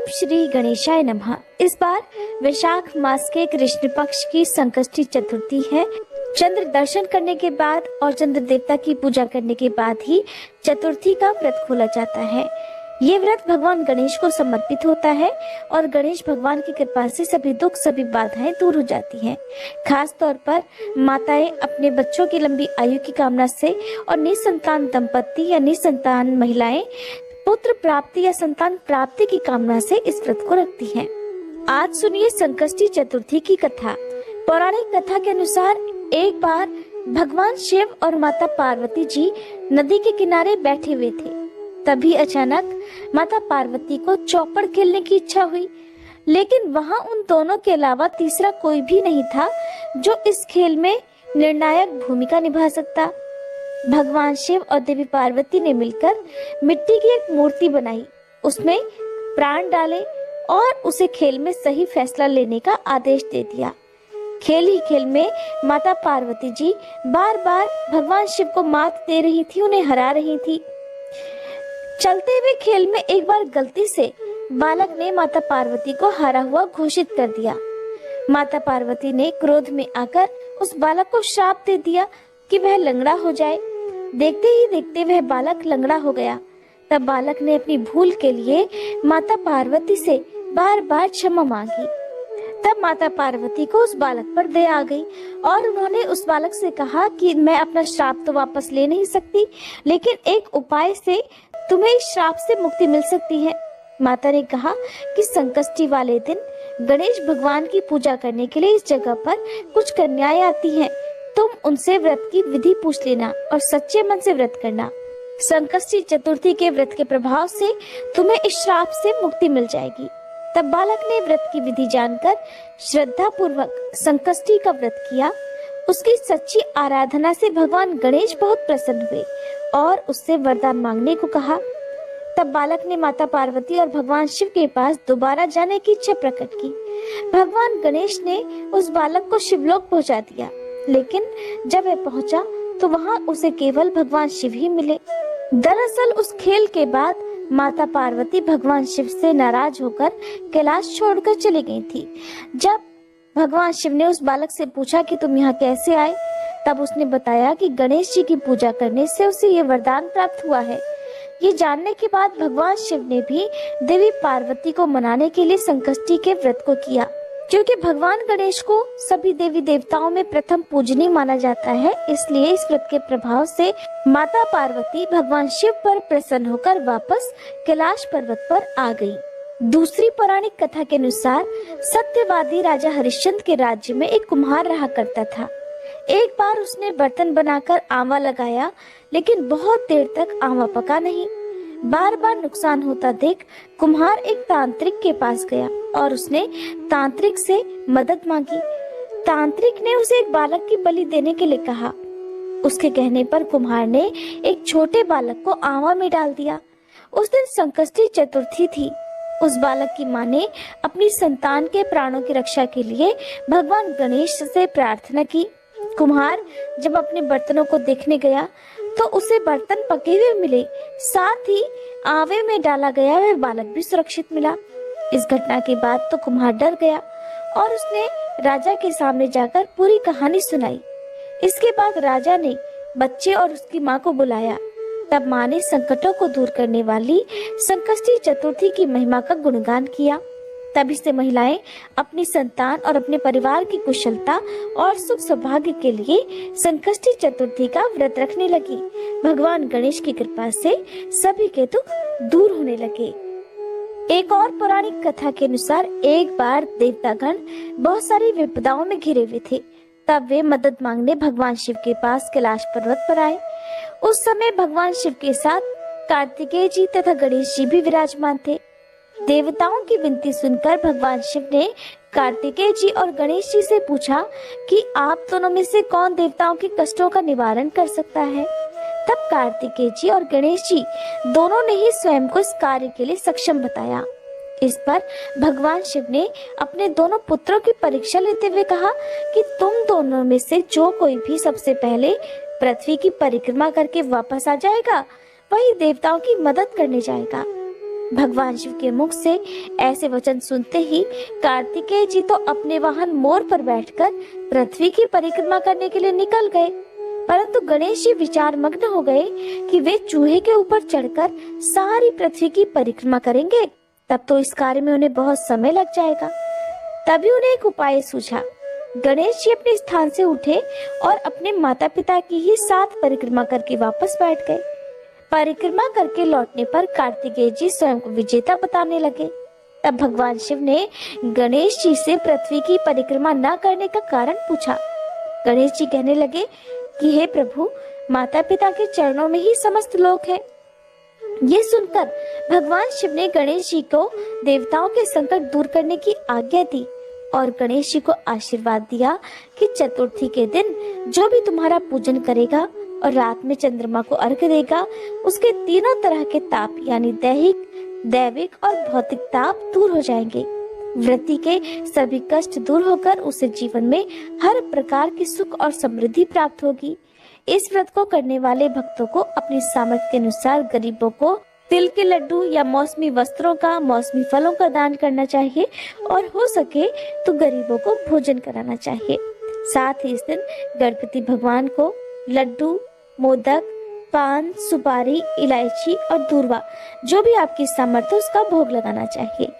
ओम श्री गणेशाय नमः। इस बार वैशाख मास के कृष्ण पक्ष की संकष्टी चतुर्थी है। चंद्र दर्शन करने के बाद और चंद्र देवता की पूजा करने के बाद ही चतुर्थी का व्रत खोला जाता है। ये व्रत भगवान गणेश को समर्पित होता है और गणेश भगवान की कृपा से सभी दुख सभी बाधाएं दूर हो जाती हैं। खास तौर पर माताएं अपने बच्चों की लंबी आयु की कामना से और निसंतान दंपति या निसंतान महिलाएं पुत्र प्राप्ति या संतान प्राप्ति की कामना से इस व्रत को रखती हैं। आज सुनिए संकष्टी चतुर्थी की कथा। पौराणिक कथा के अनुसार एक बार भगवान शिव और माता पार्वती जी नदी के किनारे बैठे हुए थे। तभी अचानक माता पार्वती को चौपड़ खेलने की इच्छा हुई, लेकिन वहां उन दोनों के अलावा तीसरा कोई भी नहीं था जो इस खेल में निर्णायक भूमिका निभा सकता। भगवान शिव और देवी पार्वती ने मिलकर मिट्टी की एक मूर्ति बनाई, उसमें प्राण डाले और उसे खेल में सही फैसला लेने का आदेश दे दिया। खेल ही खेल में माता पार्वती जी बार बार भगवान शिव को मात दे रही थी, उन्हें हरा रही थी। चलते हुए खेल में एक बार गलती से बालक ने माता पार्वती को हारा हुआ घोषित कर दिया। माता पार्वती ने क्रोध में आकर उस बालक को श्राप दे दिया कि वह लंगड़ा हो जाए। देखते ही देखते वह बालक लंगड़ा हो गया। तब बालक ने अपनी भूल के लिए माता पार्वती से बार बार क्षमा मांगी। तब माता पार्वती को उस बालक पर दया आ गई और उन्होंने उस बालक से कहा कि मैं अपना श्राप तो वापस ले नहीं सकती, लेकिन एक उपाय से तुम्हें इस श्राप से मुक्ति मिल सकती है। माता ने कहा कि संकष्टी वाले दिन गणेश भगवान की पूजा करने के लिए इस जगह पर कुछ कन्याएं आती हैं। तुम उनसे व्रत की विधि पूछ लेना और सच्चे मन से व्रत करना। संकष्टी चतुर्थी के व्रत के प्रभाव से तुम्हें इस श्राप से मुक्ति मिल जाएगी। तब बालक ने व्रत की विधि जानकर श्रद्धा पूर्वक संकष्टी का व्रत किया। उसकी सच्ची आराधना से भगवान गणेश बहुत प्रसन्न हुए और उससे वरदान मांगने को कहा। तब बालक ने माता पार्वती और भगवान शिव के पास दोबारा जाने की इच्छा प्रकट की। भगवान गणेश ने उस बालक को शिवलोक पहुंचा दिया, लेकिन जब वह पहुंचा तो वहां उसे केवल भगवान शिव ही मिले। दरअसल उस खेल के बाद माता पार्वती भगवान शिव से नाराज होकर कैलाश छोड़कर चली गई थी। जब भगवान शिव ने उस बालक से पूछा कि तुम यहाँ कैसे आए, तब उसने बताया कि गणेश जी की पूजा करने से उसे ये वरदान प्राप्त हुआ है। ये जानने के बाद भगवान शिव ने भी देवी पार्वती को मनाने के लिए संकष्टी के व्रत को किया। क्योंकि भगवान गणेश को सभी देवी देवताओं में प्रथम पूजनीय माना जाता है, इसलिए इस व्रत के प्रभाव से माता पार्वती भगवान शिव पर प्रसन्न होकर वापस कैलाश पर्वत पर आ गई। दूसरी पौराणिक कथा के अनुसार सत्यवादी राजा हरिश्चंद्र के राज्य में एक कुम्हार रहा करता था। एक बार उसने बर्तन बनाकर आंवा लगाया, लेकिन बहुत देर तक आंवा पका नहीं। बार बार नुकसान होता देख कुम्हार एक तांत्रिक के पास गया और उसने तांत्रिक से मदद मांगी। तांत्रिक ने उसे एक बालक की बलि देने के लिए कहा। उसके कहने पर कुम्हार ने एक छोटे बालक को आंवा में डाल दिया। उस दिन संकष्टी चतुर्थी थी। उस बालक की मां ने अपनी संतान के प्राणों की रक्षा के लिए भगवान गणेश से प्रार्थना की। कुम्हार जब अपने बर्तनों को देखने गया तो उसे बर्तन पके हुए मिले, साथ ही आंवे में डाला गया वह बालक भी सुरक्षित मिला। इस घटना के बाद तो कुम्हार डर गया और उसने राजा के सामने जाकर पूरी कहानी सुनाई। इसके बाद राजा ने बच्चे और उसकी माँ को बुलाया। तब माँ ने संकटों को दूर करने वाली संकष्टी चतुर्थी की महिमा का गुणगान किया। तभी से महिलाएं अपनी संतान और अपने परिवार की कुशलता और सुख सौभाग्य के लिए संकष्टी चतुर्थी का व्रत रखने लगी। भगवान गणेश की कृपा से सभी के दुख दूर होने लगे। एक और पौराणिक कथा के अनुसार एक बार देवतागण बहुत सारी विपदाओं में घिरे हुए थे। तब वे मदद मांगने भगवान शिव के पास कैलाश पर्वत पर आए। उस समय भगवान शिव के साथ कार्तिकेय जी तथा गणेश जी भी विराजमान थे। देवताओं की विनती सुनकर भगवान शिव ने कार्तिकेय जी और गणेश जी से पूछा कि आप दोनों में से कौन देवताओं के कष्टों का निवारण कर सकता है। तब कार्तिकेय जी और गणेश जी दोनों ने ही स्वयं को इस कार्य के लिए सक्षम बताया। इस पर भगवान शिव ने अपने दोनों पुत्रों की परीक्षा लेते हुए कहा कि तुम दोनों में से जो कोई भी सबसे पहले पृथ्वी की परिक्रमा करके वापस आ जाएगा, वही देवताओं की मदद करने जाएगा। भगवान शिव के मुख से ऐसे वचन सुनते ही कार्तिकेय जी तो अपने वाहन मोर पर बैठकर पृथ्वी की परिक्रमा करने के लिए निकल गए, परंतु गणेश जी विचार मग्न हो गए कि वे चूहे के ऊपर चढ़कर सारी पृथ्वी की परिक्रमा करेंगे, तब तो इस कार्य में उन्हें बहुत समय लग जाएगा। तभी उन्हें एक उपाय सूझा। गणेश जी अपने स्थान से उठे और अपने माता पिता की ही साथ परिक्रमा करके वापस बैठ गए। परिक्रमा करके लौटने पर कार्तिकेय जी स्वयं को विजेता बताने लगे। तब भगवान शिव ने गणेश जी से पृथ्वी की परिक्रमा न करने का कारण पूछा। गणेश जी कहने लगे कि हे प्रभु, माता पिता के चरणों में ही समस्त लोक है। ये सुनकर भगवान शिव ने गणेश जी को देवताओं के संकट दूर करने की आज्ञा दी और गणेश जी को आशीर्वाद दिया कि चतुर्थी के दिन जो भी तुम्हारा पूजन करेगा और रात में चंद्रमा को अर्घ्य देगा, उसके तीनों तरह के ताप यानी दैहिक, दैविक और भौतिक ताप दूर हो जाएंगे। व्रती के सभी कष्ट दूर होकर उसे जीवन में हर प्रकार की सुख और समृद्धि प्राप्त होगी। इस व्रत को करने वाले भक्तों को अपनी सामर्थ्य के अनुसार गरीबों को तिल के लड्डू या मौसमी वस्त्रों का, मौसमी फलों का दान करना चाहिए और हो सके तो गरीबों को भोजन कराना चाहिए। साथ ही इस दिन गणपति भगवान को लड्डू, मोदक, पान, सुपारी, इलायची और दूर्वा, जो भी आपकी सामर्थ्य उसका भोग लगाना चाहिए।